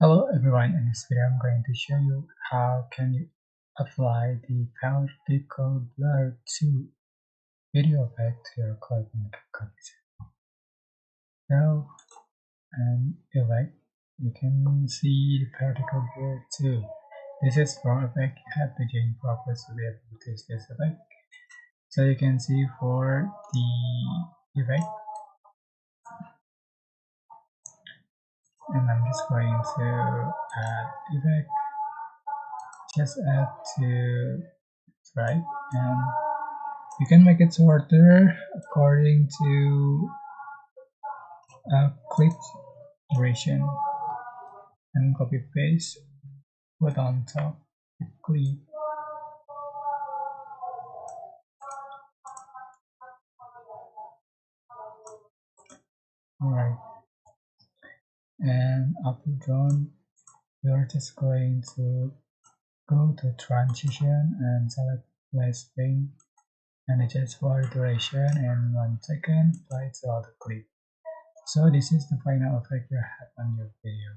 Hello everyone, in this video I'm going to show you how can you apply the particle blur to video effect to your clip in CapCut. So, and effect, you can see the particle blur too. This is for effect, you have to change properties to be able to use this effect. So you can see for the effect, and I'm just going to add effect, just add to right, and you can make it shorter according to clip duration and copy paste, put on top clip. Alright, and after done, you're just going to go to transition and select less frame and adjust for duration and 1 second, apply to all the clip. So this is the final effect you have on your video.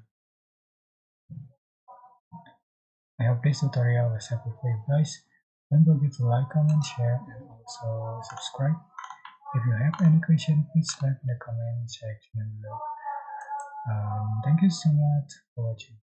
I hope this tutorial was helpful for you guys. Don't forget to like, comment, share, and also subscribe. If you have any question, please type in the comment section below. Thank you so much for watching.